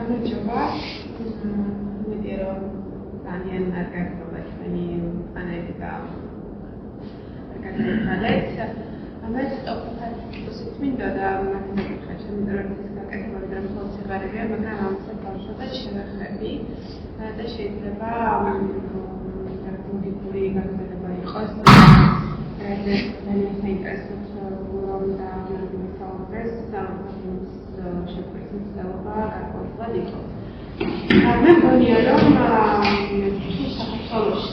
გამარჯობა. მედია რომ ძალიან კარგია ჩვენი პანელი და კარგია. ამას ტოპიკად მინდა და მათემატიკაში შემიძლია გაკეთებოდი რომ ფოლცებარებია, მაგრამ ამას თავშობად შევეხები და შეიძლება ლოგიკური განმარტება იყოს. ძალიან საინტერესო რომ და მოგესალმებს შეფერცლობა გარკვეულად იყოს. მე მგონია რომ საქართველოს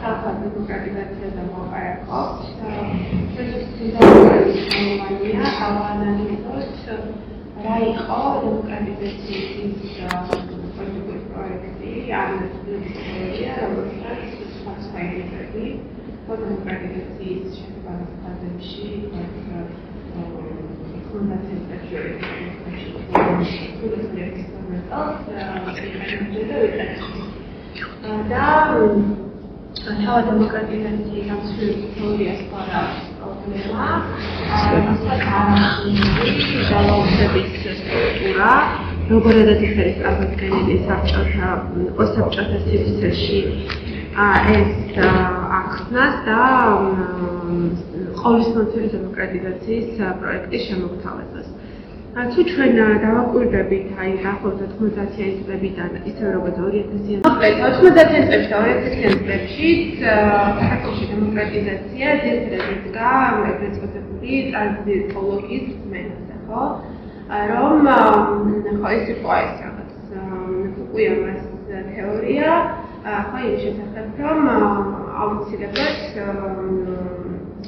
ხალხთა დემოკრატიზაცია და მოპარაკობს. ეს ავანალიზოთ რა იყო დემოკრატიზაციის პოლიტიკური პროექტი, ან ისტორია, რომელსაც ფაქტები დემოკრატიზაციის შეფასების ფაზებში თავად დემოკრატიზაციის გამსვლელი თეორიას ყარა პრობლემა, ძალაუფლების სტრუქტურა, როგორადაც ის არის წარმოქმნილი საბჭოთა სივრცეში ეს ახსნას და ყოვლისმომცველი დემოკრატიზაციის პროექტის შემოგთავაზებას. თუ ჩვენ დავაკვირდებით დაახლოებით 90-იან წლებიდან ისე როგორც 2000-იან წლებში და 2000-იან წლებში საქართველოში დემოკრატიზაცია ძირითადად იდგა ეგრეთ წოდებული ტრანზიტოლოგიის რწმენაზე, ხო? რომ ეს იყო ეს რაღაც უკუიამას თეორია, ხო იმის შესახებ, რომ აუცილებლად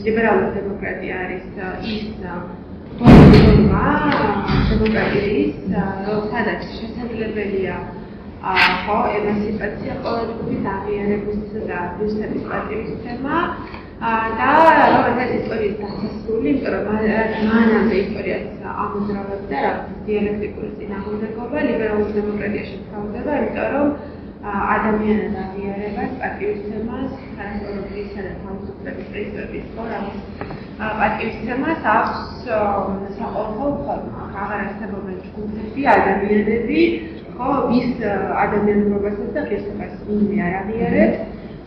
ლიბერალური დემოკრატია არის ის დემოკრატიის, სადაც შესაძლებელია ხო ემანციპაცია პოლიტიკის აღიარების და დისციპლინის პატივისცემა და რომელსაც ისტორიის დასასრული, იმიტომ რომ მანამდე ისტორიას ამოძრავებდა რაღაც დიალექტიკური წინააღმდეგობა, ლიბერალური დემოკრატია შეთავაზება, იმიტომ რომ ადამიანად აღიარებას, პატივისცემას, თანასწორობისა და თავისუფლების პრინციპის პატივისცემას აქვს საყოველთაო ფორმა. აღარ არსებობენ ჯგუფები, ადამიანები, ხო, ვის ადამიანურობასაც და ღირსებას ვინმე არ აღიარებს.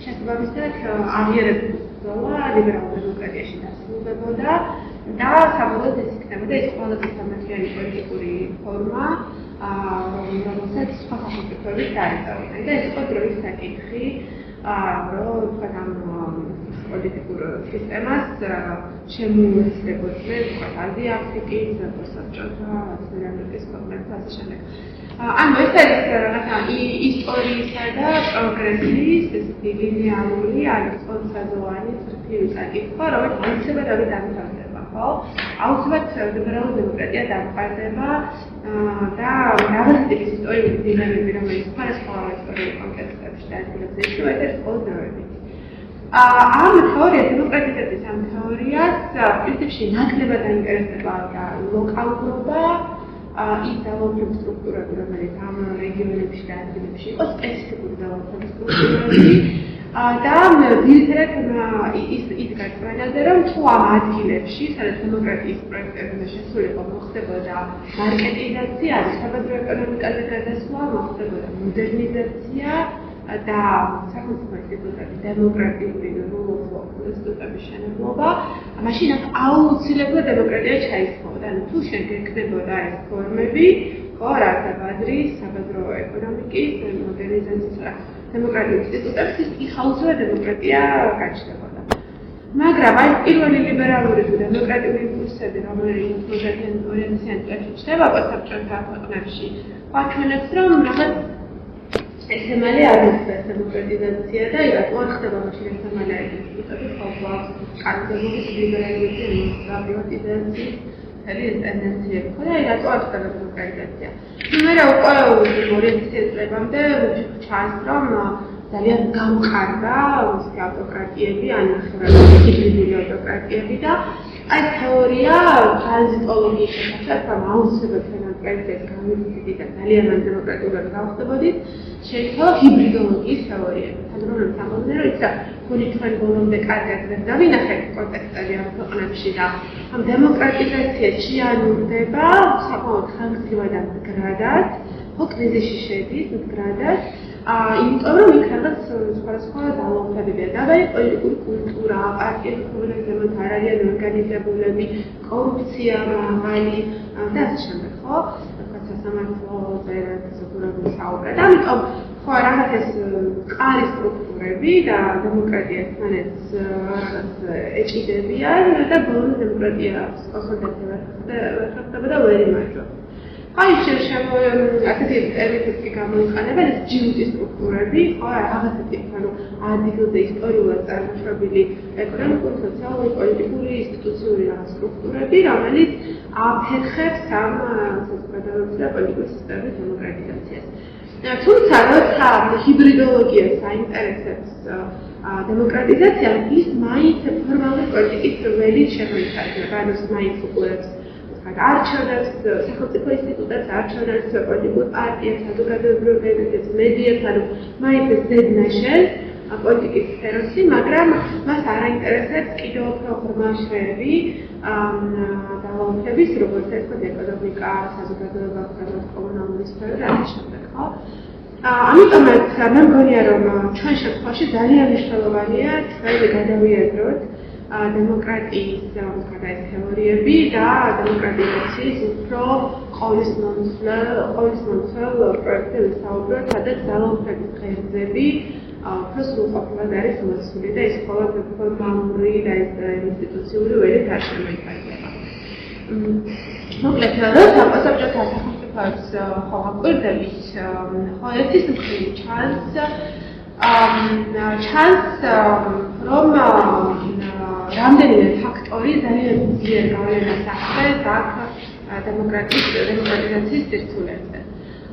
შესაბამისად, აღიარების ბრძოლა ლიბერალურ დემოკრატიაში დასრულდებოდა და საბოლოოდ ეს იქნებოდა ეს ყველაზე სამართლიანი პოლიტიკური ფორმა, რომელსაც სხვა სახელმწიფოებიც დაეწევიან. და ეს იყო დროის საკითხი, რომ თქვა ამ პოლიტიკურ სისტემას შემოუერთდებოდნენ თქვა აზია, აფრიკის, საბჭოთა, ამერიკის ქვეყნებს ასე შემდეგ. ანუ ეს არის რაღაცა ისტორიისა და პროგრესის ლინეარული, არის კონსაზოვანი ცრფივი საკითხი, რომელიც აუცილებლად დამთავრდება, ხო? აუცილებლად ლიბერალური დემოკრატია დამყარდება და რაღაც ტიპის ისტორიული დინამიკები, რომელიც სხვადასხვა ისტორიულ კონტექსტებში დაადგილებს ეშუა და ყოველდღიურობით. ამ თეორიას, დემოკრატიზაციის ამ თეორიას პრინციპში ნაკლებად აინტერესება და ლოკალურობა, ის ძალაუფლების სტრუქტურები, რომელიც ამ რეგიონებში და ადგილებში იყო სპეციფიკური ძალაუფლების სტრუქტურები და ძირითადად ის გაწმენდა, რომ თუ ამ ადგილებში, სადაც დემოკრატიის პროექტებზე შესრულება მოხდებოდა მარკეტიზაცია, საბაზრო ეკონომიკაზე გადასვლა, მოხდებოდა მოდერნიზაცია და სახელმწიფო ინსტიტუტების დემოკრატიული ინსტიტუტების შენებლობა, მაშინ აუცილებლად დემოკრატია ჩაისხმოდა. ანუ თუ შენ გეკნებოდა ეს ფორმები, ხო, რათა ბაზრის, საბაზრო ეკონომიკის, მოდერნიზაციის დემოკრატიული ინსტიტუტების ის აუცილებლად დემოკრატია გაჩნდებოდა. მაგრამ აი პირველი ლიბერალური დემოკრატიული იმპულსები, რომელიც 2000-იან წლებში ჩნდება საბჭოთა ქვეყნებში, აჩვენებს, რომ რაღაც ესემალე არის დემოკრატიზაცია და რატო არ ხდება მაშინ ესემალე არის ინსტიტუტები ხოლმე კანონების ლიბერალიზაციის და პრივატიზაციის ეს ტენდენციები ხო და რატო არ ხდება დემოკრატიზაცია. მე რა უკვე 2000 წლებამდე ჩანს რომ ძალიან გამყარდა ისე ავტოკრატიები, ან ჰიბრიდული ავტოკრატიები და აი თეორია ტრანზიტოლოგიის შესახებ რომ აუცილებლად პრინციპს გამოვიდით და ძალიან დემოკრატიულად გავხდებოდით, შეიძლება ჰიბრიდოლოგიის თეორიები. ადამიანებს ამბობდნენ, რომ ისა გონი თქვენ ბოლომდე კარგად ვერ დავინახეთ კონტექსტები ამ ქვეყნებში და ამ დემოკრატიზაცია ჭიანურდება საკმაოდ ხანგრძლივად და მდგრადად ხო კრიზისში შედის მდგრადად. იმიტომ რომ იქ რაღაც სხვადასხვა ძალაუფლებებია. დავაი პოლიტიკური კულტურა, პარტიების კომუნიკაციებად არ არიან ორგანიზებულები, კორუფცია მაღალი და ასე შემდეგ, ხო? სასამართლოზე ზოგადად საუბრად. ამიტომ ხო რაღაც ეს მყარი სტრუქტურები და დემოკრატიასთან რაღაც ეჭიდებიან და ბოლოს დემოკრატია კონსოლიდაცია ვერ ხდება და ვერ იმარჯვებს. აი ასეთი ტერმინები გამოიყენებენ ეს ჯიუტის სტრუქტურები, ხო რაღაცა ტიპის ანუ ადგილზე ისტორიულად წარმოშობილი ეკონომიკური, სოციალური, პოლიტიკური, ინსტიტუციური რაღაც სტრუქტურები, რომელიც აფერხებს ამ საზოგადოებრივ და პოლიტიკურ სისტემის დემოკრატიზაციას. თუმცა როცა ჰიბრიდოლოგიას აინტერესებს დემოკრატიზაცია, ის მაინც ფორმალური პოლიტიკის ველით შემოიფარგლება, ანუ მაინც უყურებს არჩევნებს, სახელმწიფო ინსტიტუტებს, არჩევნებს, პოლიტიკურ პარტიებს, საზოგადოებრივ ორგანიზაციებს, მედიას, ანუ მაინც ეს ზედნაშენს პოლიტიკის სფეროში, მაგრამ მას არ აინტერესებს კიდევ უფრო ღრმაშრევი ძალაუფლების, როგორც ერთად ეკონომიკა, საზოგადოება, კომუნალური სფერო და ასე შემდეგ, ხო? ამიტომაც მე მგონია, რომ ჩვენ შემთხვევაში ძალიან მნიშვნელოვანია ჩვენ გადავიაზროთ დემოკრატიის თეორიები და დემოკრატიზაციის უფრო ყოვლისმომცველ პროექტზე ვისაუბროთ, სადაც ძალაუფლების ღერძები უფრო სრულყოფილად არის მოცული და ის მხოლოდ ფორმალური და ინსტიტუციური ველით არ შემოიფარგლება. მოკლედ, როცა საბჭოთა სახელმწიფოებს ხო აკვირდებით, ხო ერთის მხრივ ჩანს რომ რამდენიმე ფაქტორი ძალიან ძლიერ გავლენას ახდენს აქ დემოკრატიზაციის სირთულეებზე.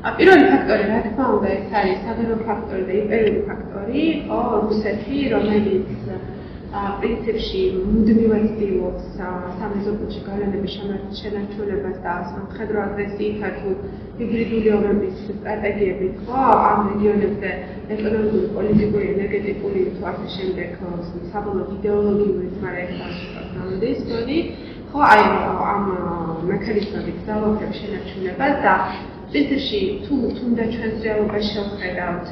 პირველი ფაქტორი, რა თქმა უნდა, ეს არის საგარეო ფაქტორი და იმპერიული ფაქტორი, ხო, რუსეთი, რომელიც პრინციპში მუდმივად ცდილობს სამეზობლოში გავლენების შენარჩუნებას და სამხედრო აგრესიითა თუ ჰიბრიდული ომების სტრატეგიებით, ხო, ამ რეგიონებზე ეკონომიკური, პოლიტიკური, ენერგეტიკული თუ ასე შემდეგ საბოლოო იდეოლოგიური თვალსაზრისით გონი, ხო, აი ამ მექანიზმებით ძალაუფლების შენარჩუნებას და პრინციპში თუნდაც ჩვენს რეალობას შევხედავთ,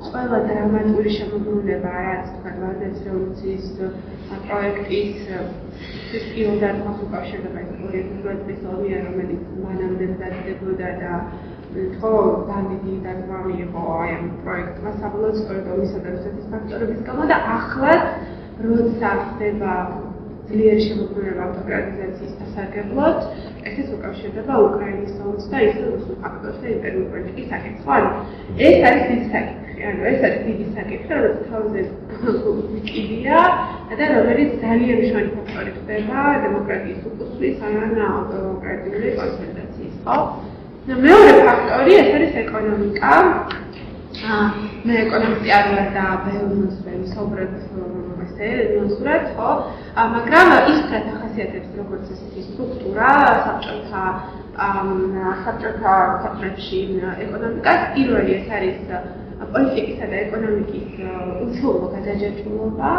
ყველა დრამატული შემოგვინება, რაც ვარდნის რევოლუციის პროექტის სისტემიდან უკავშირდება ეს 2000 წლის ომია, რომელიც მანამდე მზადდებოდა და ხო დიდი დაგმა მიიღო აი ამ პროექტმა საბოლოოდ სწორედ ომისა და რუსეთის ფაქტორების გამო და ახლაც როცა ხდება ძლიერი შემოქმედება ავტოკრატიზაციის დასარგებლად, ესეც უკავშირდება უკრაინის ომს და ის რუსულ ფაქტორს და იმპერიული პოლიტიკის საკითხს. ანუ ეს არის დიდი საკითხი, ანუ ეს არის დიდი საკითხი, რომელიც თავზე ვიკიდია და რომელიც ძალიან მნიშვნელოვანი ფაქტორი ხდება დემოკრატიის უკუსვის ან ავტოკრატიული კონსოლიდაციის, ხო? მეორე ფაქტორი ეს არის ეკონომიკა. მე ეკონომისტი არ ვარ და ბევრი საუბრობ ნიუსურად, ხო? მაგრამ ისეთ ახასიათებს, როგორც ესეთი სტრუქტურა, საბჭოთა ქვეყნებში ეკონომიკას, პირველი ეს არის პოლიტიკისა და ეკონომიკის უშუალო გადაჯაჭვულობა,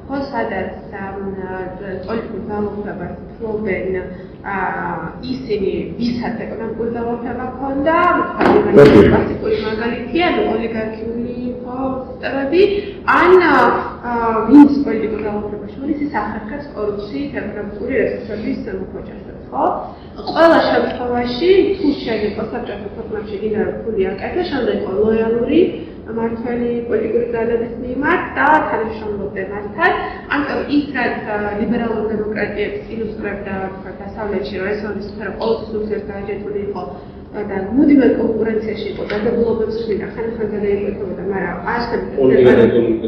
ხო, სადაც პოლიტიკურ ძალაუფლებას ფლობენ ისინი, ვისაც ეკონომიკური ძალაუფლება ჰქონდა, კლასიკური მაგალითია, ოლიგარქიული სისტემები, ან ვინც პოლიტიკურ ძალაუფლებას შორის ის ახერხებს კორუფციით, ეკონომიკური რესურსების მოხვეჭებას, ხო? ყველა შემთხვევაში, თუ შეიძლება საბჭოთა ქვეყნებში კიდევ ფული აკეთო, შემდეგ იყო ლოიალური მართველი პოლიტიკური ძალების მიმართ და თანამშრომლობდა მასთან. ამიტომ ის რაც ლიბერალურ დემოკრატიებს ილუსტრებდა დასავლეთში, რომ ეს ორი სფერო ყოველთვის ურთიერთ გადაჯაჭვული იყო და მუდმივად კონკურენციაში იყო დადებულობებს ხვდა ხან-ხან გადაიკვეთებოდა, მაგრამ არსებობდა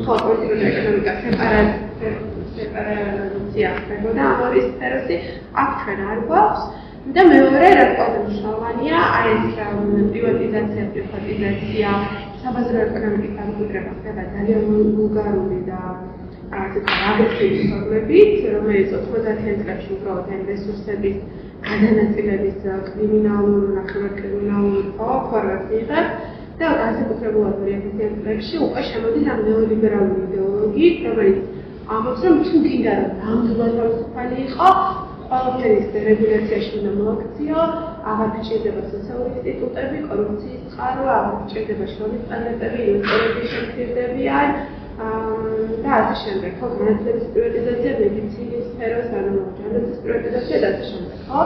პოლიტიკური და ეკონომიკა სეპარაცია ხდებოდა ამ ორი სფეროში, აქ ჩვენ არ გვაქვს. და მეორე, რაც ყველაზე მნიშვნელოვანია, აი ეს პრივატიზაცია, პრივატიზაცია, საბაზრო ეკონომიკის დამკვიდრება ხდება ძალიან ვულგარული და აგრესიული ფორმებით, რომელიც 90-იან წლებში უბრალოდ ამ რესურსების გადანაწილების კრიმინალურ, ნახევარკრიმინალურ ფორმას იღებს და განსაკუთრებულად 2000-იან წლებში უკვე შემოდის ამ ნეოლიბერალური იდეოლოგიით, რომელიც ამბობს, რომ თუ გინდა რომ ნამდვილად თავისუფალი იყო, ყველაფერის რეგულაციაში უნდა მოაქციო, აღარ გჭირდება სოციალური ინსტიტუტები, კორუფციის წყარო, აღარ გჭირდება შრომის სტანდარტები, ინვესტორების შემცირდებიან და ასე შემდეგ. ხო, განათლების პრივატიზაცია, მედიცინის სფეროს, ანუ ჯანდაცვის პრივატიზაცია და ასე შემდეგ. ხო?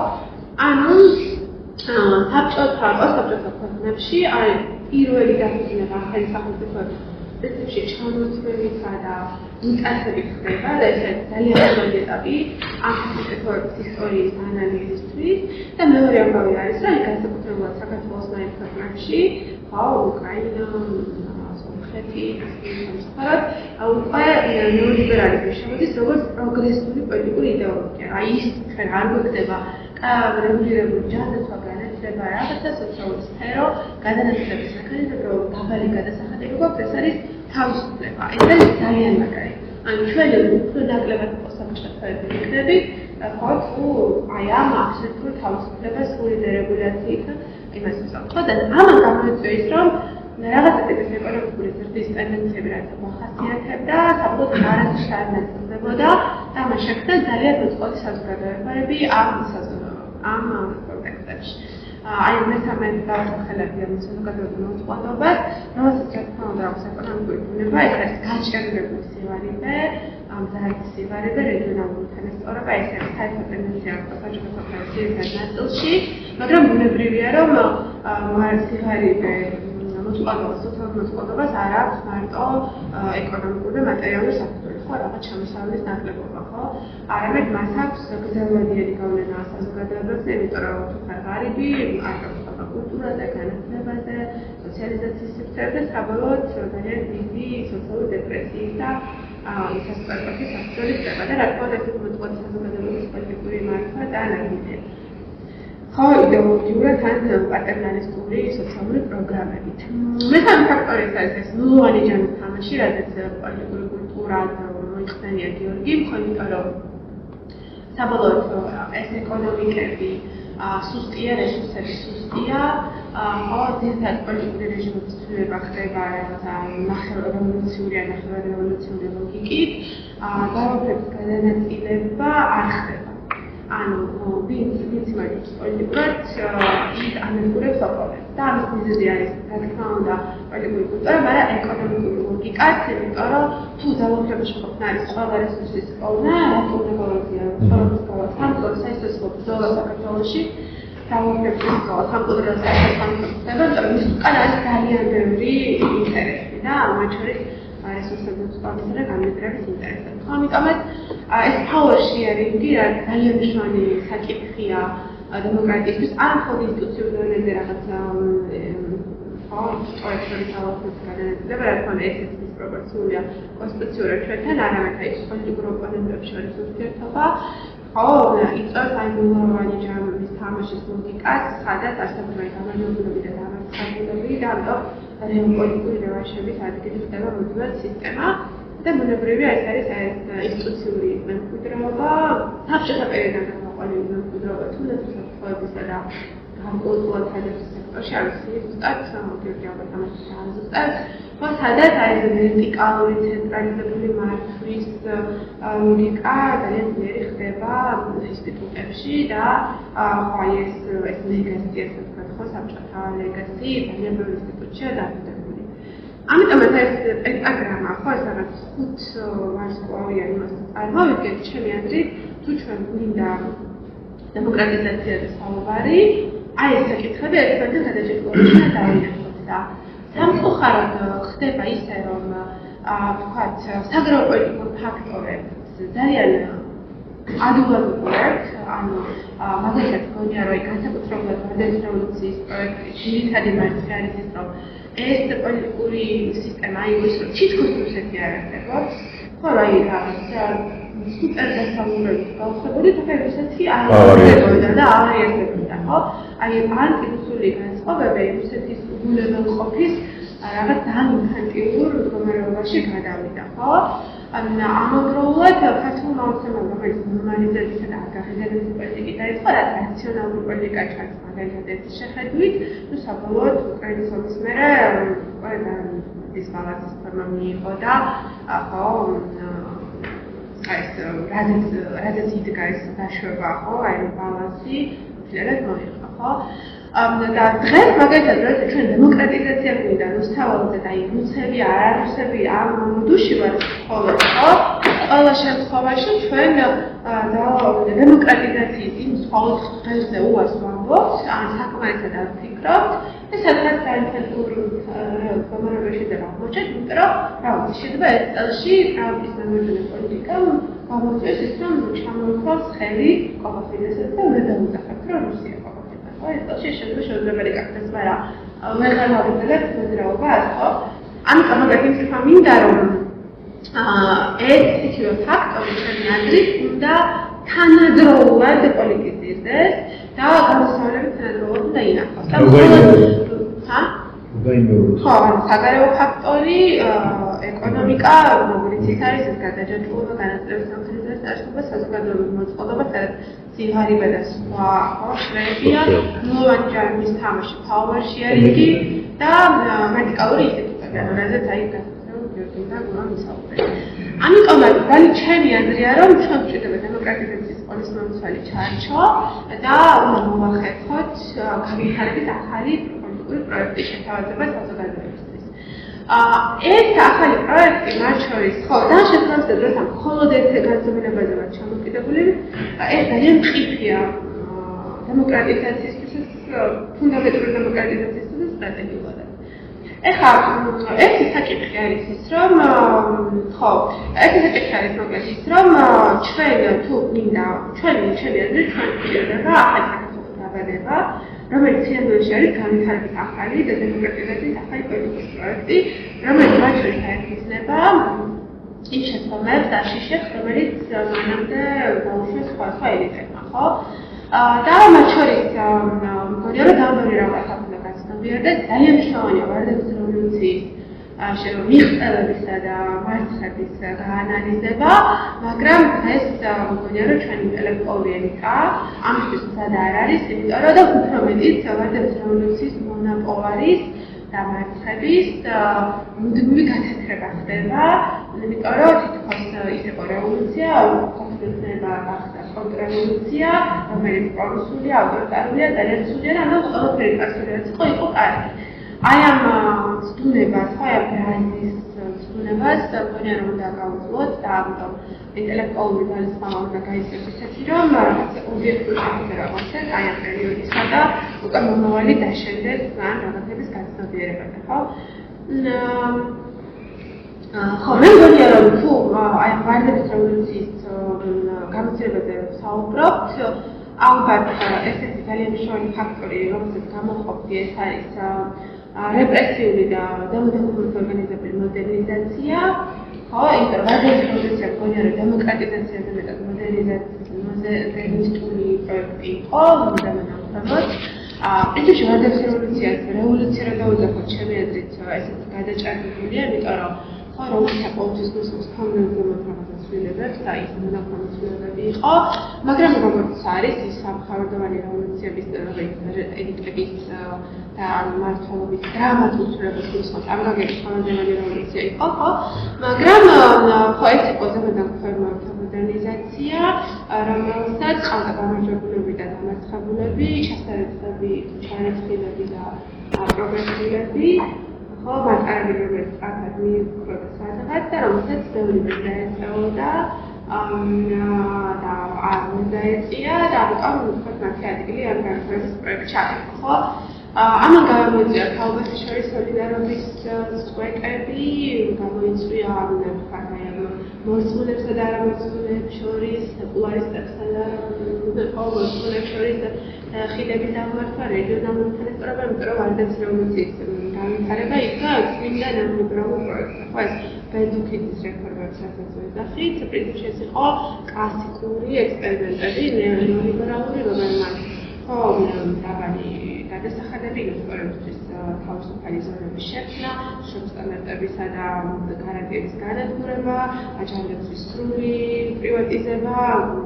ანუ საბჭოთა ქვეყნებში არის პირველი დაფუძნება ახალი სახელმწიფოების პრინციპში ჩამოსვენითა და ინტერესებით ხდება და ეს ძალიან μεγάλი ეტაპი ამ სახელმწიფოების ისტორიის ანალიზისთვის და მეორე ამბავი არის, რომ განსაკუთრებულად საქართველოს ნაირ ქვეყნებში, ხო, უკრაინა, სომხეთი, სამწუხაროდ, უკვე ნეოლიბერალიზმი შემოდის როგორც პროგრესული პოლიტიკური იდეოლოგია. აი ის ჩვენ არ გვექნება რეგულირებული ჯანდაცვა, განათლება, რაღაცა სოციალური სფერო, გადანაწილების მექანიზმები, დაბალი გადასახადება გვაქვს, ეს არის თავისუფლება. ეს არის ძალიან მაგარი. ანუ ჩვენ უფრო ნაკლებად მოსაბჭოთოები ვიქნებით, ხო, თუ აი ამ აბსოლუტურ თავისუფლებას სრული დერეგულაციით იმას ვსვამ. ხო, და ამან გამოიწვია ის, რომ რაღაცა ტიპის ეკონომიკური ზრდის ტენდენციები რაც მოახასიათებდა, საბოლოოდ არასდროს არ ნაწილდებოდა და ამან შექმნა ძალიან მოწყვლადი საზოგადოებები ამ კონტექსტებში. აი მესამე დავახელები ამ საზოგადოებრივ მოწყვლადობას, რომელსაც რა თქმა უნდა აქვს ეკონომიკური ბუნება, ეს არის გაჭირვებული სივარიდე, მზარდი სივარიდე, რეგიონალური თანასწორობა, ეს არის საერთო ტენდენცია საჭიროთა პროცესის ნაწილში, მაგრამ ბუნებრივია, რომ სივარიდე მოწყვლადობას, სოციალურ მოწყვლადობას არ აქვს მარტო ეკონომიკური და მატერიალური საფუძველი, ხო, რაღაც ჩამოსავლის ნაკლებობა, ხო? არამედ მას აქვს გრძელვადიანი გავლენა საზოგადოებაზე, იმიტომ რომ თუ ღარიბი, არ გაქვს კულტურაზე, განათლებაზე, სოციალიზაციის სივრცეებზე, საბოლოოდ ძალიან დიდი სოციალური დეპრესიის და სასწრაფოების საფუძველი ხდება და რა თქმა უნდა, ეს მოწყვლადი საზოგადოების პოლიტიკური მართვა და ანალიზი. ხო, იდეოლოგიურად ან პატერნალისტური სოციალური პროგრამებით. მესამე ფაქტორი არის ნულოვანი ჯამის თამაში, რადგან პოლიტიკური კულტურა მოიხსენია გიორგიმ, ხო, იმიტომ რომ საბოლოოდ ეს ეკონომიკები სუსტია, რესურსები სუსტია, ხო, ძირითადად პოლიტიკური რეჟიმების ცვლილება ხდება რაღაცა ნახევრადრევოლუციური ან ნახევარრევოლუციური ლოგიკით, ძალაუფლების გადანაწილება არ ხდება. ანუ ვინც იმართებს პოლიტიკურად, ის ანალიზებს ოპონენტს. და ამის მიზეზი არის, რა თქმა უნდა, პოლიტიკური კულტურა, მაგრამ ეკონომიკური ლოგიკაც, იმიტომ რომ თუ ძალაუფლებაში ყოფნა არის ყველა რესურსის პოვნა, რატო უნდა გავაზია ცხოვრების გავა სამწუხაროდ საერთო ბრძოლა საქართველოში ძალაუფლების გავა სამყუროზე ხდება, მაგრამ ის უკან არის ძალიან ბევრი ინტერესი და მათ შორის რესურსების პოვნა და განვითარების ინტერესი. ამიტომაც ეს power sharing-ი ძალიან მნიშვნელოვანი საკითხია დემოკრატიისთვის, არ მხოლოდ ინსტიტუციურ დონეზე რაღაცა სწორედ ძალაუფლების გადანაწილება, რა თქმა უნდა, ესეც დისპროპორციულია კონსტიტუციურად ჩვენთან, არამედ აი პოლიტიკურ ოპონენტებს შორის ურთიერთობა, ხო, იწვევს აი ნულოვანი ჯამის თამაშის ლოგიკას, სადაც არსებობენ გამარჯვებულები და დამარცხებულები და ამიტომ პოლიტიკური რევანშების ადგილი ხდება მუდმივად სისტემა. და ბუნებრივია ეს არის ინსტიტუციური მემკვიდრეობა, საბჭოთა პერიოდიდან გამოყვანილი მემკვიდრეობა, თუნდაც უსაფრთხოებისა და განკუთვნილ თანხმობის სექტორში არის ზუსტად გიორგი ალბათამაშის ზუსტად, ხო, სადაც აი ეს ვერტიკალური ცენტრალიზებული მართვის ლოგიკა ძალიან ძლიერი ხდება ინსტიტუტებში და ხო, აი ეს ლეგასი, ასე ვთქვათ, ხო, საბჭოთა ლეგასი ძალიან ბევრი ინსტიტუტშია დამოკიდებული. ამიტომ ეს პენტაგრამა, ხო, ეს რაღაც 5 ვარსკვლავიანი მასა წარმოვიდგენთ ჩემი აზრით, თუ ჩვენ გვინდა დემოკრატიზაცია და საუბარი, აი ეს საკითხები ერთმანეთთან გადაჭრილობდნენ დავინახოთ და სამწუხაროდ ხდება ისე, რომ ვთქვათ, საგროვოპოლიტიკურ ფაქტორებს ძალიან ადვილად ვუყურებთ, ანუ მაგალითად გონია, რომ განსაკუთრებულად მოდერნის რევოლუციის პროექტი ძირითადი მარცხი არის ის, რომ ეს პოლიტიკური სისტემა აიგოს, რომ თითქოს რუსეთი არ არსებობს, ხო, აი რაღაცა სუპერ დასავლურებით გავხსებული, თუმცა რუსეთი არ არსებობდა და არ არსებობდა, ხო? აი ანტირუსული განწყობები რუსეთის უგულებელყოფის რაღაც ძალიან ინფანტილურ მდგომარეობაში გადავიდა, ხო? ამავდროულად ქართულ მომცემელმა რომელიც ნორმალიზაცია და აღგაღიზების პოლიტიკით დაიწყო, რაც რაციონალური პოლიტიკა ჩანს მაგალითად ეს შეხედვით, ну საბოლოოდ უკრაინის ომის მერე ყველა დისბალანსის ფორმა მიიღო და ხო რაზეც იდგა ეს დაშვება, ხო, აი ბალანსი მთლიანად მოიღო. ხო? და დღეს მაგალითად როცა ჩვენ დემოკრატიზაცია გვინდა რუსთაველზე და იქ რუსები არარუსები ამ მოდუში ვართ ხოლმე ხო? ყველა შემთხვევაში ჩვენ დემოკრატიზაციის იმ სხვა დღეზე უარს ვამბობთ, ან საკმარისად არ ვფიქრობთ და სადღაც საინტერესური გამარჯვებაში და აღმოჩნდა, იმიტომ რომ რაღაც შეიძლება ერთ წელში ტრამპის დამოუკიდებელი პოლიტიკამ გამოიწვიოს ის, რომ ჩამოიქვას ხელი კოკაფინესად და ვერ დაუძახებთ, რომ რუსია კოკაფინესად. ხო, ეს წელში შეიძლება გახდეს, მაგრამ ვეღარ მოვიძებთ მოძრაობას, ხო? ამიტომ მაგალითად მინდა რომ ეს ისეთი ფაქტორი ჩვენი აზრით უნდა თანადროულად პოლიტიზირდეს და გამოსავლებით თანადროულად უნდა ინახოს. ხო, საგარეო ფაქტორი, ეკონომიკა, როგორც ის არის, ეს გადაჯაჭვობა, განათლების სამხედრო სტაჟობა, საზოგადოებრივი მოწყობილობა, სადაც სიმღერა და სხვა ხრებია, ნულოვანი ჯარიმის თამაში ფაუერში არის კი და მედიკალური ინსტიტუტები, რადგან აი და გულა მისაუბრე. ამიტომაც ბალი ჩემი აზრია, რომ ჩვენ გვჭირდება დემოკრატიზაციის სკოლის მომცველი ჩარჩო და უნდა მოვახერხოთ განვითარების ახალი პოლიტიკური პროექტის შეთავაზება საზოგადოებისთვის. ეს ახალი პროექტი მათ შორის, ხო, და შესაბამისად, როცა მხოლოდ ერთ განზომილებაზე ვართ ჩამოკიდებული, ეს ძალიან მყიფეა დემოკრატიზაციისთვის, ფუნდამენტური დემოკრატიზაციისთვის სტრატეგიულად. ეხლა ეს საკითხი არის ის, რომ ხო, ეს საკითხი არის მოკლედ ის, რომ ჩვენ თუ მინდა, ჩვენი აზრით ჩვენ გვჭირდება ახალი საქართველოს დაბადება, რომელიც სიამოვნებაში არის განვითარების ახალი და დემოკრატიზაციის ახალი პოლიტიკის პროექტი, რომელიც მათ შორის აერთიანება იმ შეცდომებს და შიშებს, რომელიც მანამდე დაუშვეს სხვა ელიტებმა, ხო? და მათ შორის მგონია, რომ დამბერი რაღაცა უნდა გაცნობიერდეს და ძალიან მნიშვნელოვანია ვარდების რევოლუციის მიღწევებისა და მარცხების გაანალიზება, მაგრამ ეს მგონია, რომ ჩვენი ინტელექტუალური ელიტა ამისთვის მზად არ არის, იმიტომ რომ და უფრო მეტიც ვარდების რევოლუციის მონაპოლარის და მარცხების მუდმივი გათეთრება ხდება, იმიტომ რომ თითქოს ის იყო რევოლუცია, კონფლიქტება გახდა კონტრრევოლუცია, რომელიც პრომისულია, ავტორიტარულია, დანერცულია, ანუ ყველაფერი პასუხად იყო კარგი. აი ამ ცდუნებას, ხო, აი ბრაზის ცდუნებას მგონია რომ უნდა გავუძლოთ და ამიტომ ინტელექტუალური ძალისხმევა უნდა გაიწევს ისეთი, რომ რაღაც ობიექტური შეფასება მოხდეს აი ამ პერიოდისა და უკვე მომავალი დაშენდეს ან რაღაცების გაცნობიერებაზე, ხო? ხო, მე მგონია რომ თუ აი ვარდების რევოლუციის გამოცდილებაზე საუბრობთ, ალბათ ეს ძალიან მნიშვნელოვანი ფაქტორი, რომელსაც გამოყოფდი, ეს არის რეპრესიული და დემოკრატიული ორგანიზების მოდერნიზაცია, ხო, იმიტომ რომ ვარდების რევოლუცია მგონია რომ დემოკრატიზაციაზე მეტად მოდერნისტული პროექტი იყო, მომდევნო პრინციპში ვარდების რევოლუცია დაუძახოთ ჩემი აზრით, ესეც გადაჭარბებულია, იმიტომ რომ ხო, რომელთა ყოველთვის გულს ქონდა რაღაცა ცვლილებებს და ის მონახულო ცვლილებები იყო, მაგრამ როგორც არის ის სამხაროდოვანი რევოლუციების ელიტების და მმართველობის დრამატულ ცვლილებას გულისხმობს, ამგვარი ხანძემანი რევოლუცია იყო, ხო? მაგრამ ხო, ეს იყო ზემოდამქვეყნότητα მოდერნიზაცია, რომელსაც ყავდა გამარჯვებულები და დამარცხებულები, შესაძლებელი ჩარესხილები და პროგრესულები. ხო, მატარებელი რომელიც სწრაფად მიიღწევა სადღაც და რომელსაც ბევრი დაეწეოდა და არ დაეწია და ამიტომ ვთქვათ მათი ადგილი ამ განხილვის პროექტში აღიქვა, ხო? ამან გამოიწვია ქალბატონთა შორის სოლიდარობის წვეკები, გამოიწვია ვთქვათ აი ამ მორწმუნებსა და არამორწმუნეებს შორის, სეკულარისტებსა და მორწმუნეებს შორის ხიდების დამმართვა, რეგიონალური თანასწორობა, იმიტომ რომ ვარდების რევოლუციის განვითარება იქნა წმინდა ნეოლიბერალურ პროექტზე, ხო, ეს ბენდუქიძის რეფორმებს რასაც ვეძახით, პრინციპში ეს იყო კლასიკური ექსპერიმენტები, ნეოლიბერალური, რომელმაც ხო, დაბალი გადასახადები ინვესტორებისთვის თავისუფალი ზონების შექმნა, შრომსტანდარტებისა და გარანტიების განადგურება, აჯანყების სრული პრივატიზება,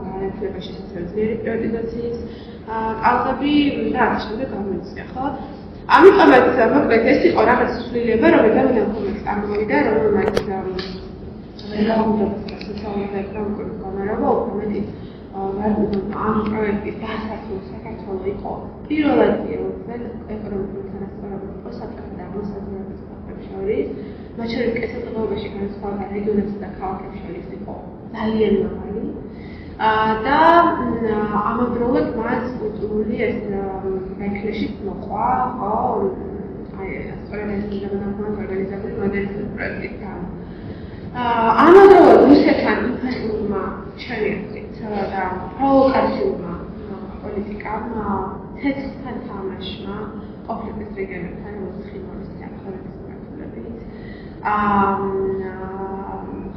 განათლება შესაძლებელი ძლიერი პრივატიზაციის კალთები და ამ შემდეგ გამოიწვია, ხო? ამიტომაც მოკლედ ეს იყო რაღაც ცვლილება, რომელიც ამიტომ წარმოვიდა, რომელმაც მეგაუნდობის სოციალურ და ეკონომიკურ განმარტება უფრო მეტი ამ პროექტის დასასრულს საქართველოს საქართველო იყო პირველ ადგილზე ეკონომიკური თანასწორობის პროცესში და მოსაზრების ქვეყნებს შორის, მათ შორის კეთილდღეობაში განსხვავება რეგიონებსა და ქალაქებს შორის იყო ძალიან მაღალი. და ამავდროულად მას კულტურული ეს მეკლეშიც მოყვა, ხო, აი სწორედ ეს ძაღლიანად ორგანიზებული მოდერნიზმის პროექტი გამ. ამავდროულად რუსეთთან იმპერიულმა შერიახით და პროვოკაციულმა პოლიტიკამ ცეცხლთან თამაშმა კონფლიქტის რეგიონებთან მოსხიმოლის საფრთხების მიმართულებით.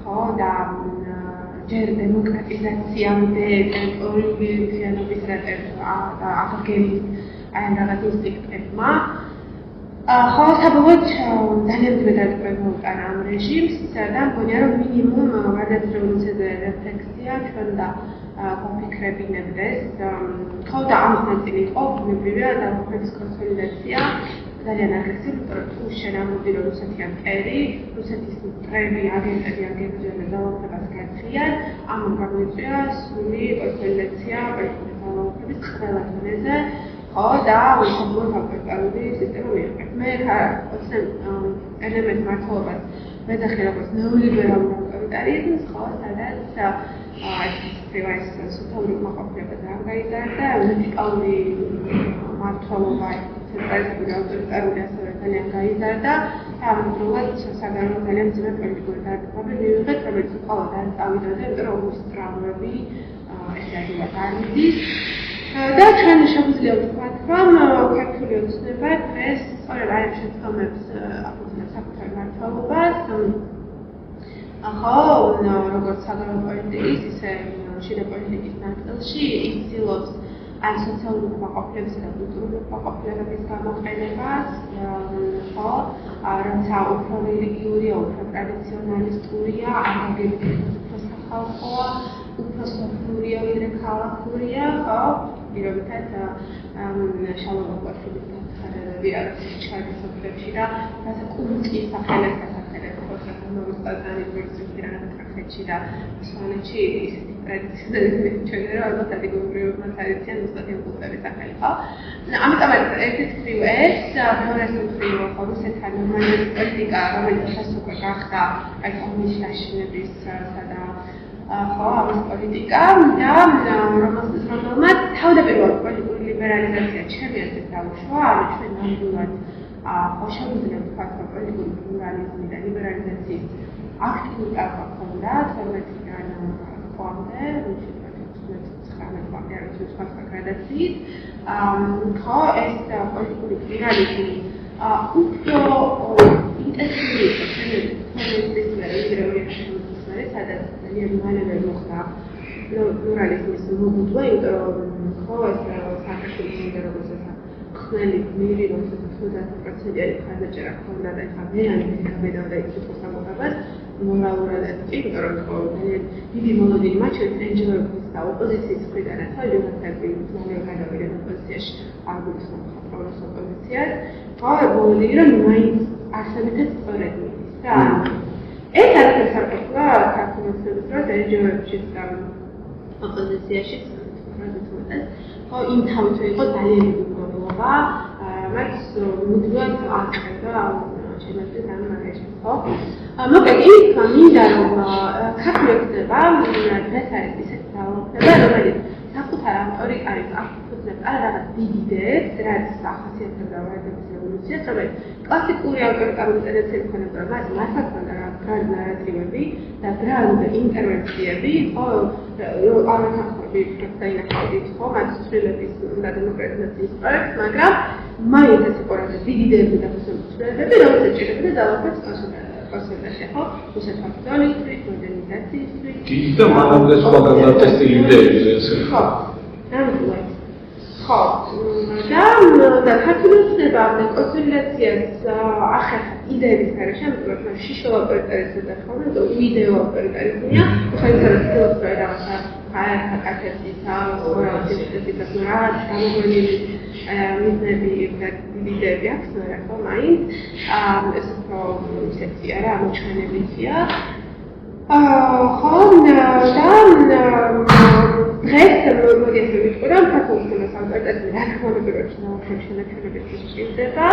ხო და ჯერ დემოკრატიზაციამდე ტერიტორიული მთლიანობის აღდგენის აი ამ რაღაც ინსტინქტებმა ხო საბოლოოდ ძალიან დიდი დაწესება უკანა ამ რეჟიმს და მგონია რომ მინიმუმ გადაწყვეტილებაზე რეფლექსია ჩვენ და გაფიქრებინებდეს ხო და ამის ნაწილი იყო ბუნებრივია დამოუკიდებლობის კონსოლიდაცია ძალიან აგრესიული, თუ შენამოდი რომ რუსეთი ამ კერი, რუსეთის მტრები აგენტები აგებდნენ ძალაუფლებას გაძლიერდნენ, ამან გამოიწვია სრული კონსოლიდაცია პოლიტიკური ძალაუფლების ყველა დონეზე, ხო და უახლოესი ავტორიტარული სისტემა მიიღეს. მე ოცნებ ელემენტ მართლობას ვეძახი როგორც ნეოლიბერალურ ავტორიტარიზმს, ხო, სადაც ეს სოციალური მოყოლება ძალიან გაიზარდა, უნიკალური მართლობა ცენტრალიზებული ავტორიტარული ასევე ძალიან გაიზარდა. ამავდროულად საგარეო ძალიან ძლიერი პოლიტიკური დარტყმები მიიღეთ, რომელიც ყველგან წავიდოდა, იმიტომ რომ ომის ტრავმები ესე ადვილად არ მიდის. და ჩვენ შეგვიძლია ვთქვათ, რომ ქართული ოცნება დღეს სწორედ აი ამ შეცდომებს აფუძნებს საკუთარ მართლობას. ხო, როგორც საგარეო პოლიტიკის, ისე შიდა პოლიტიკის ნაწილში იცილობს ან სოციალური კმაყოფილებისა და კულტურული კმაყოფილებების გამოყენებას, ხო, როცა უფრო რელიგიურია, უფრო ტრადიციონალისტურია, აგებითი უფრო სახალხოა, უფრო სოფლურია, ვიდრე ქალაქურია, ხო, პირობითად შალვა კვართლის გახარებები არის ჩადის სოფლებში და რასაც კულტის სახელებს გასახელებს, ხო, საქართველოს სტატისტიკის რაღაც კახეთში და სვანეთში ისეთი ტრადიციონალიზმის ჩვენერა ალბათ ადგილობრივებმა ტრადიციან უბრალოდ კულტურის სახელი, ხო? ამიტომ ერთ-ერთი მხრივ ეს, მეორე მხრივ ხო რუსეთთან ნორმალიზაციის პოლიტიკა, რომელიც დღეს უკვე გახდა აი ომის შაშინებისა და ხო ამის პოლიტიკა და რომელმაც თავდაპირველად პოლიტიკური ლიბერალიზაცია ჩემი აზრით დაუშვა, ანუ ჩვენ ნამდვილად ხო შეგვიძლია ვთქვათ, რომ პოლიტიკური პლურალიზმი და ლიბერალიზაციის აქტიური ტალღა ჰქონდა 12-დან ომამდე, წლამდე არის სხვა გრადაციით. ხო, ეს პოლიტიკური პლურალიზმი უფრო ინტენსიური იყო ჩვენი სადაც ძალიან მალევე მოხდა პლურალიზმის მოგვითვა, იმიტომ რომ ხო ეს საქართველოს იმპერატორის ხმელი გმირი, რომელსაც 90%-იანი ხარდაჭერა ჰქონდა და ეხლა მერანი გამედავდა ის მოსამოღებას მორალურად კი, იმიტომ რომ ხო ძალიან დიდი მოლოდინი მათ შორის ენჯელების და ოპოზიციის მხრიდანაც ჯოხათები მალე გადავიდნენ ოპოზიციაში, აგულისხმობ მხატვრობის ოპოზიციას, ხო მოლოდინი რომ მაინც არსებითად სწორედ მიდის და ეს არის საკითხი საქართველოს დროს ენჯელებშიც და ოპოზიციაში პრეზიდენტად ხო იმ თავით იყო ძალიან დიდი პრობლემა მათ მუდმივად აღწერდა შემოწმეთ ამ მაგალითს ხო მოკლედ ის მინდა რომ ქართული ოცნება დღეს არის ისეთი ძალაუფლება რომელიც საკუთარ ავტორიტარიზმს აფუძნებს არ რაღაც დიდ იდეებს რაც ახასიათებდა ვარდების რევოლუციას რომელიც კლასიკური ავტორიტარული ტენდენციები ქონდა რომ მას მართლა ქონდა გრანდ ნარატივები და გრანდ ინტერვენციები ხო ამათახები დაინახავდით ხო მათ ცვლილების და დემოკრატიზაციის პროექტს მაგრამ მაინც ეს იყო რაღაც დიდი იდეები და ცვლილებები რომელსაც ჭირდებოდა ძალაუფლების კონსოლიდაცია ხო უსაფრთხოებისთვის მოდერნიზაციისთვის კი და მანამდე სხვა გადაწყვეტილი იდეები ესე ხო ნამდვილად ხო და ქართული ოცნება კონსოლიდაციას ახერხა იდეების გარეშე ამიტომ შიშო ავტორიტარიზმი და ხო და იდეო ავტორიტარიზმია ხალხის ცდილობს რაღაცა კათედრის ორგანიზაციის რაღაც გამოგვენილი მიზნები და იდეები აქვს ხო მაინც ეს უფრო ისეთი არა ამოჩვენებითია ხო და დღეს მოდი ასე ვიტყვი, რომ საქართველოს ავტორიტეტები რა თქმა უნდა შენაჩვენების სჭირდება.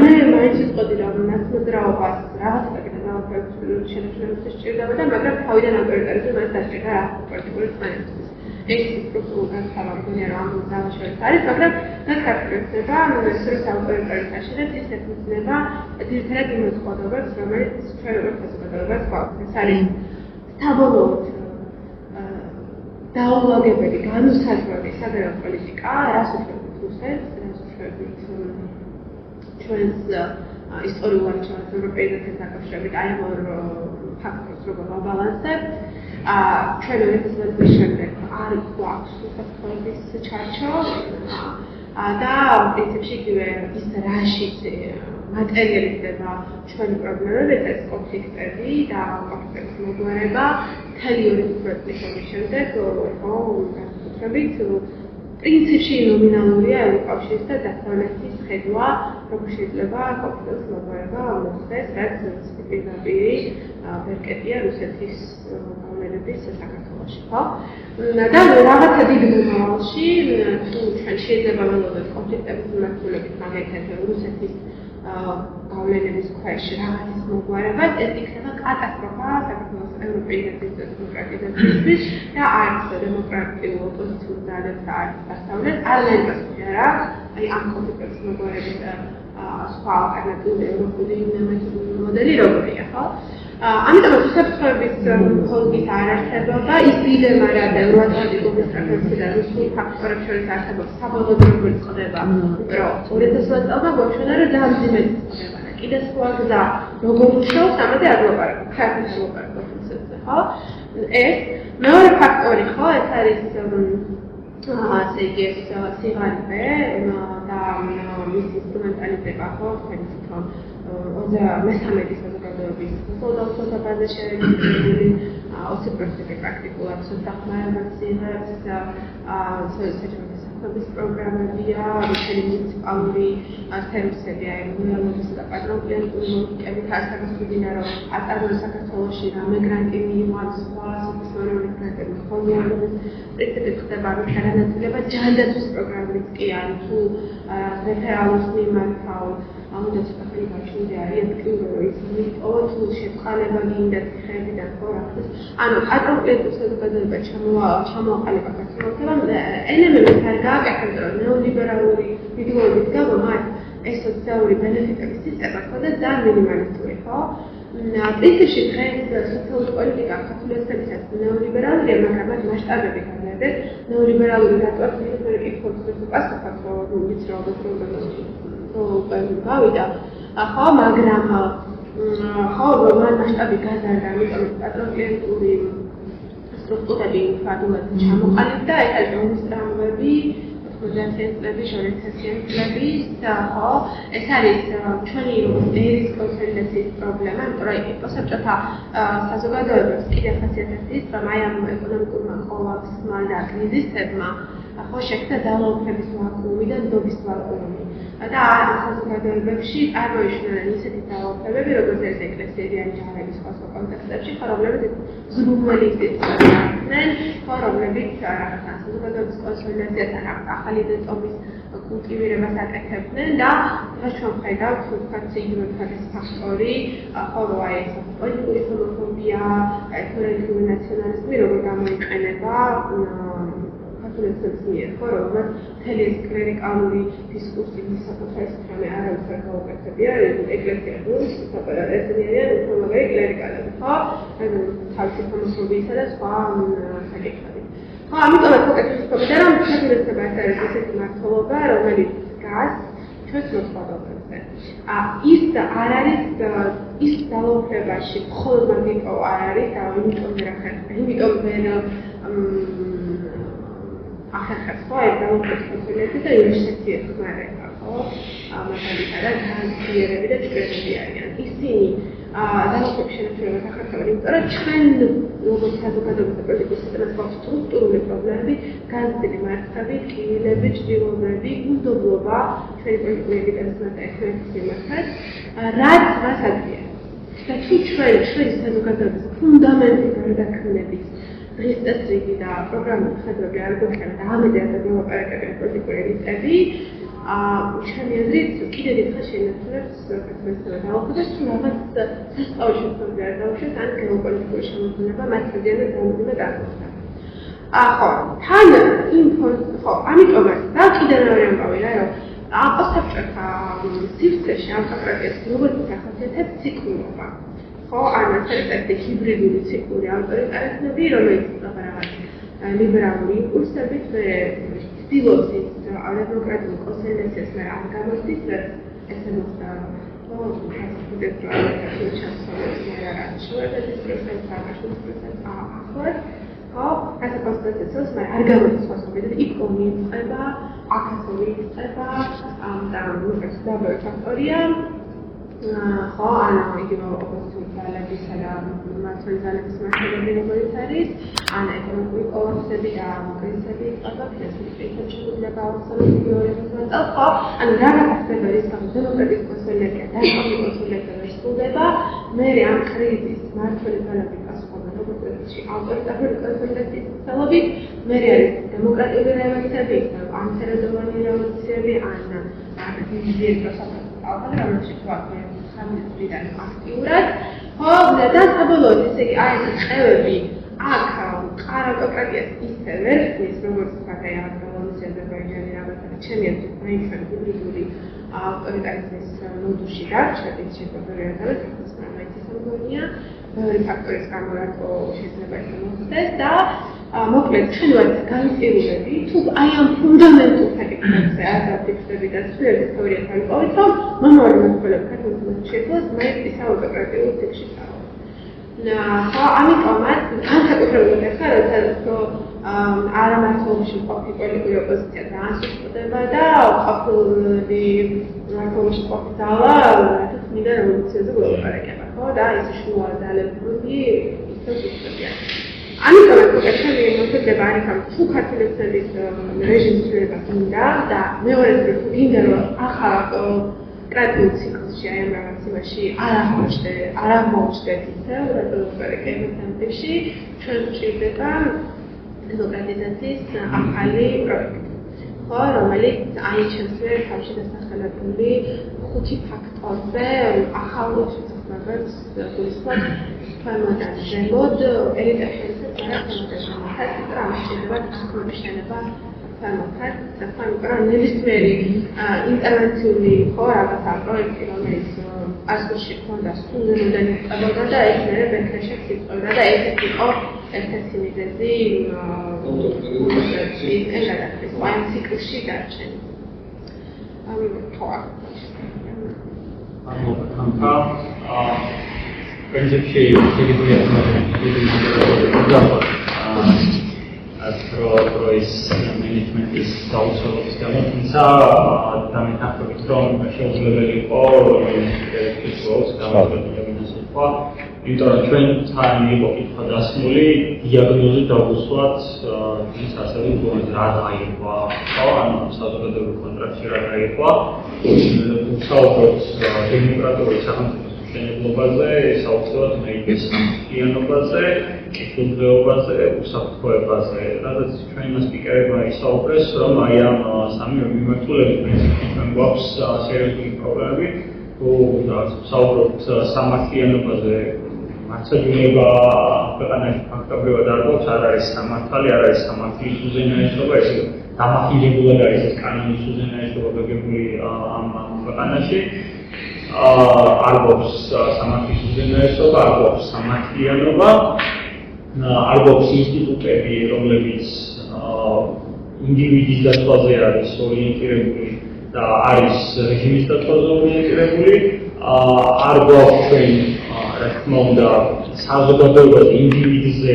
მე მაინც ვიტყოდი, რომ ნაცნობრაობას რაღაცაკიდან შენაჩვენების სჭირდება და მაგრამ თავიდან ავტორიტეტები მას დასჭირდა რა პოლიტიკური წმენდისთვის. ეს სტრუქტურული განსხვავებაა რომ ამ ძალაშორის არის, მაგრამ რაც ქართულდება, ეს ავტორიტეტების აშენებს ის ეფუძნება ძირითადად იმ მოწყობილობებს, რომელიც ჩვენ როგორც საზოგადოებას გვაქვს. ეს არის საბოლოოდ დაულაგებელი, განუსაზღვრელი საგარეო პოლიტიკა, რას უშვებთ რუსეთს, რას უშვებთ ჩვენს ისტორიულ არჩევნებს ევროპეიზაციას დაკავშირებით, აი ამ ორ ფაქტორს როგორ ვაბალანსებთ. ჩვენ 2000 წლის შემდეგ არ გვაქვს უსაფრთხოების ჩარჩო და პრინციპში იგივე ის რაშიც მატერიალიზდება ჩვენი პრობლემები, ეს კონფლიქტები და კონფლიქტების მოგვარება, მთელი 20 წლის შემდეგ, ხო, განსაკუთრებით პრინციპში ნომინალურია ევროკავშირის და დასავლეთის ხედვა, როგორ შეიძლება კონფლიქტის მოგვარება მოხდეს, რაც პირდაპირი ბერკეტია რუსეთის გავლენების საქართველოში, ხო? და რაღაცა დიდ მომავალში, თუ ჩვენ შეიძლება ველოდოთ კონფლიქტების მიმართულებით, მაგალითად რუსეთის გავლენების ქვეშ რაღაცის მოგვარებას, ეს იქნება კატასტროფა საქართველოს ევროპეიზაციის და დემოკრატიზაციის და არც დემოკრატიულ ოპოზიციურ ძალებს და არც დასავლეთს არანაირი არა, აი ამ კონფლიქტების მოგვარების სხვა ალტერნატიული ევროპული მოდელი როგორია, ხო? ამიტომ უსაფრთხოების პოლიტიკის არარსებობა ის დილემა რა და ევროატლანტიკური სტრატეგიისა და რუსულ ფაქტორებს შორის არსებობს საბოლოოდ როგორ წყდება, რომ 2020 წელს გვაჩვენა რომ ძალიან მძიმე წყდება და კიდე სხვა გზა როგორ უშავს ამაზე არ ვლაპარაკობ, ხალხის ვლაპარაკობ პროცესზე, ხო? ეს მეორე ფაქტორი, ხო, ეს არის ასე იგი სიღარიბე და მის ინსტრუმენტალიზება, ხო, თქვენ თვითონ 23 საზოგადოების სოციალურ ბაზაზე შერეცებული 20% პრაქტიკულად სახმარებას იღებს საჯარო საქმის პროგრამებია, მთელი მუნიციპალური სერვისები, აი მუნიალობის და პატრონკლიანტული მოლტიკებით არსებობს მდინარო აწარმოებს საქართველოში რამე გრანტი მიიღოს სხვა სოციალური გრანტები ხოლმეობის პრინციპით ხდება რომ თანანაწილება ჯანდაცვის პროგრამებიც კი არის თუ რეფერალს მიმართავ ამიტომ საფრთხე გაჩნდა არის აქტიური ისინი თუ შეწყალება გინდა ხეებიდან ხო რა ანუ პატრონკლიანტულ საზოგადოებას ჩამოაყალიბა საქართველოს რომ ელემენტი არ გააკეთებს რომ ნეოლიბერალური იდეოლოგიის გამო მათ ეს სოციალური ბენეფიტების სისტემა ხოდა ძალიან მინიმალისტური ხო პრინციპში დღეს სოციალური პოლიტიკა საქართველოსთვის ნეოლიბერალურია მაგრამ მათ მასშტაბები განადეს ნეოლიბერალური დატვირთული პოლიტიკის პასუხად რომ ვიცრუებად გავიდა ხო მაგრამ ხო რომ მასშტაბი გაზარდა ამიტომ პატრონკლიანტული სტრუქტურები ფარულად ჩამოყალიბდა ეს არის ომისტრამვები 90-იან წლების ორიენტაციების ხო ეს არის ჩვენი ერის კონსოლიდაციის პრობლემა იმიტომ რომ პოსტსაბჭოთა საზოგადოებებს კიდევ ხასიათებს რომ აი ამ ეკონომიკურმა კოლაფსმა და კრიზისებმა ხო შექმნა ძალაუფლების ვაკუუმი და ნდობის ვაკუუმი და საზოგადოებებში წარმოიშვა ისეთი ძალაუფლებები როგორც ეს ეკლესიები ან ჯარების სხვა კონტექსტებში ხო რომლებიც ზრუნველი იქცნენ ხო რომლებიც რაღაცა საზოგადოების კონსოლიდაციას ან ახალი დეტომის კულტივირებას აკეთებდნენ და დღეს ჩვენ ვხედავთ თქვათ იგივე ფაქტის ფაქტორი ხო რომ აი ეს პოლიტიკური ჰომოფობია ეთნიკური ნაციონალიზმი როგორ გამოიყენება ქართულებს მიერ ხო რომ მთელი ეს კლერიკალური დისკურსი საკუთრების ხმე არავის არ გაუკეთებია ეკლესიას ესენია უფრო მაგარი კლერიკალები ხო ანუ თავისი ჰომოფობიისა და სხვა საკითხები ხო ამიტომაც მოგეთხოვდა რომ ქართულებსა ეს არის ესეთი მართლობა რომელიც დგას ჩვენს მოწყობილობებზე ის არ არის ის ძალაუფლებაში მხოლოდ მაგიტო არ არის და იმიტომ ვერ ახერხებს ხო ეს ძალაუფლების და ინვესტიციების ხმარება ხო მაგალითად განცდიერები და ჭრები არიან ისინი ძალაუფლების შენარჩუნებას ახერხებენ იმიტომ რომ ჩვენ როგორც საზოგადოების და პოლიტიკის სისტემას გვაქვს სტრუქტურული პრობლემები განცდილი მარცხები, ტკივილები, ჭრილობები, გუნდობლობა ჩვენი პოლიტიკური ელიტების და ეთნიკის მიმართ რაც აძლია და თუ ჩვენი საზოგადოების ფუნდამენტი გარდაქმნების დღის წესრიგი და პროგრამული ხედვები არ გვექნება და ამედია და მოლაპარაკებენ პოლიტიკური ელიტები, ჩემი აზრით კიდევ ერთხელ შეინარჩუნებს კაცობრიობა დაუხდეს თუ რაღაც სასწავლო შემთხვევები არ დაუშვეს ან გეოპოლიტიკური შემოქმედება მათ მიზანად დამოკიდებული გახდა. ხო, თან ხო, ამიტომაც და კიდევ მეორე ამბავი რა, რომ აპოსტაფჭოთა სივრცეში ამ პარტიას როგორც ახასიათებს ციკლურობა. ხო, ან ასეთი ჰიბრიდული ციკლური ავტორიტარიზმები, რომელიც რაღაც ლიბერალური იმპულსებით ცდილობს ის დემოკრატიულ კონსოლიდაციას არ გამოსდის, ესე მოხდა არ გამოდის მოსობიდან იქ ომი იწყება, აქაც იწყება და დაბოლოება ფაქტორია. ხო, ანუ იგივე ოპოზიციური ძალებისა და მმართველი ძალების მასშტაბები როგორც არის, ან ეკონომიკური კოლაფსები და კრიზისები იწყება, ფინანსური კრიზისები შეგვიძლია ავსალუტურად, ხო, ანუ რაღაც ფერმერის დემოკრატიის კონსოლიდაცია და ეკონომიკური კონსოლიდაცია ვერ სრულდება, მერე ამ კრიზისის მმართველი ძალები პასუხობენ როგორც წესი ავტორიტარული კონსოლიდაციის ძალებით, მერე არის დემოკრატიული რევოლუციები, ანტირევოლუციური რევოლუციები, ან ძლიერ პროცესები. რომელიც ვაკეთებ სამწუხაროდ აქტიურად, ხო, და საბოლოოდ ესე იგი აი ეს წევები აქ ყარაკოკრატიას ისე ვერ ხდის, როგორც ვთქვათ, აი რუსი, აზერბაიჯანი რაღაცა, ჩემი აზრით, მაინც ჰიბრიდული ავტორიტარიზმის მოდუში დარჩა, ის შეგვიძლია გადავიდეთ, მაინც ეს მგონია, ბევრი ფაქტორის გამო რატო შეიძლება ეს მოხდეს და მოკლედ ჩვენ ვართ განწირულები თუ აი ამ ფუნდამენტურ საკითხებზე არ დავფიქრები და ცვლილების თეორიას არ ვიყავით, რომ მომავალი მმართველები ქართულში შეძლოს მაინც აუტოკრატიულ ციკლში წავალ. ხო, ამიტომაც განსაკუთრებით ახლა როცა არამართლობაში ყოფილი პოლიტიკური ოპოზიცია დაასრულდება და ყოფილი მართლობაში ყოფილი ძალა თქმიდა რევოლუციაზე ვლაპარაკება, ხო, და ეს შუა ძალები ისევ უწევია. ამიტომ ჩემი მოსაზრება არის, რომ თუ ქართულების რეჟიმის ცვლილება გინდა და მეორე თუ გინდა რომ ახალ კრატიულ ციკლში აი ამ რაღაც იმაში არ აღმოჩნდეთ ისევ ლაპარაკების ამბებში, ჩვენ ჭირდება დემოკრატიზაციის ახალი პროექტი, ხო, რომელიც აიჩენს თავში დასახელებული 5 ფაქტორზე ახალ შეცდომებს გულისხმობს ფორმატად ზემოთ ელიტაში ნებისმიერი ინტერვენციული ხო რაღაცა პროექტი, რომელიც ასოში ქონდა სულელოდან იწყებოდა და ეს მერე ბენქეშებს იწყებოდა და ესეთი იყო ერთ-ერთი მიზეზი ამ ციკლში დარჩენის. პრინციპში შეგიძლია პროის მენეჯმენტის დაუსრულობის გამო, თუმცა დამეთანხმებით, რომ შეუძლებელი იყო ეს როლს გამოიყენოს სხვა, იმიტომ რომ ჩვენ თან იყო კითხვა დასმული, დიაგნოზი დავუსვათ ის არსებულ გონებს რა დაიყვა, ხო, ანუ საზოგადოებრივ კონტრაქტში რა დაიყვა, საუბრობთ დემოკრატიული სახელმწიფოს მშენებლობაზე, საოცრად მეიგეს სამართლიანობაზე, კეთილდღეობაზე, უსაფრთხოებაზე. რადგან ჩვენმა სპიკერებმა ისაუბრეს, რომ აი ამ სამი მიმართულებით პრინციპში ჩვენ გვაქვს სერიოზული პრობლემები, თუ საუბრობთ სამართლიანობაზე, მართლმსაჯულება ქვეყანაში ფაქტობრივად არ გვაქვს, არ არის სამართალი, არ არის სამართლის უზენაესობა, ეს დამახინჯებულად არის ეს კანონის უზენაესობა გაგებული ამ ქვეყანაში. არ გვაქვს სამართლის უზენაესობა, არ გვაქვს სამართლიანობა, არ გვაქვს ინსტიტუტები, რომლებიც ინდივიდის დაცვაზე არის ორიენტირებული და არის რეჟიმის დაცვაზე ორიენტირებული, არ გვაქვს ჩვენ, რა თქმა უნდა, საზოგადოებაზე ინდივიდზე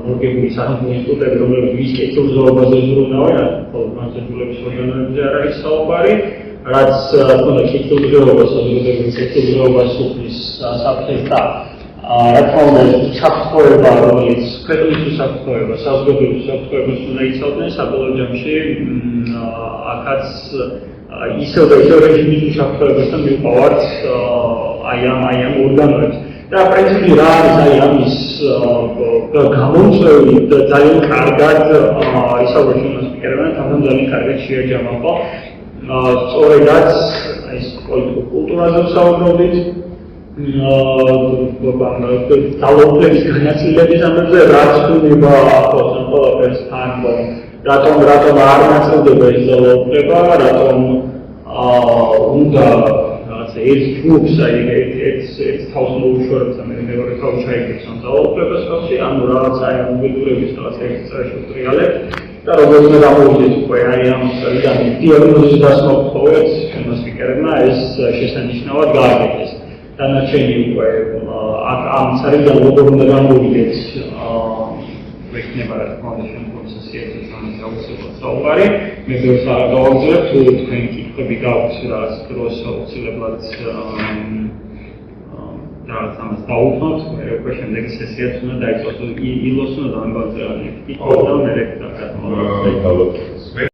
მორგებული სახელმწიფო ინსტიტუტები, რომლებიც მის კეთილდღეობაზე ზრუნავენ, ხოლო მართლმსაჯულების ორგანოებზე არ არის საუბარი. რაც თქონდა კეთილდღეობა, საზოგადოების კეთილდღეობას უხდის საფრთხეს და რა თქმა უნდა უსაფრთხოება, რომელიც ქვეყნის უსაფრთხოება, საზოგადოების უსაფრთხოებას უნდა იცავდნენ, საბოლოო ჯამში აქაც ისევ და ისევ რეჟიმის უსაფრთხოებასთან მივყავართ აი ამ ორგანოებს. და პრინციპი რა არის აი ამის გამომწვევი და ძალიან კარგად ისაუბრეთ იმ სპიკერებთან, თამამ ძალიან კარგად შეაჯამაყო. სწორედაც ეს პოლიტიკურ კულტურაზე ვსაუბრობდით. ძალაუფლების განაწილების ამბებზე რაც ხდება ახლა ყველაფერს თან რატომ არ ნაწილდება ეს ძალაუფლება, რატომ უნდა რაღაცა ერთ ჯგუფს ერთ თავს მოუშვერებს და მეორე თავს ჩაიგებს ამ ძალაუფლებას ხალხი, ანუ რაღაცა უბედურების რაღაცა ერთ წრეში უტრიალებს და როგორც მე გამოვიდეთ უკვე აი ამ წელიდან დიაგნოზის დასმოხტოვეთ ჩვენმა სპიკერებმა ეს შესანიშნავად გააკეთეს. დანარჩენი უკვე ამ წარიდან როგორ უნდა გამოვიდეთ ვექნება რა თქმა უნდა შემდგომ სესიებზე სამის აუცილებლად საუბარი მე ბევრს არ გავაგზავნებ თუ თქვენ კითხვები გაქვთ რაღაც დროს აუცილებლად რაღაც ამას დაუხმოთ მე უკვე შემდეგი სესიაც უნდა დაიწყოს ილოს უნდა დამბალზე კითხვა და მე რეკდა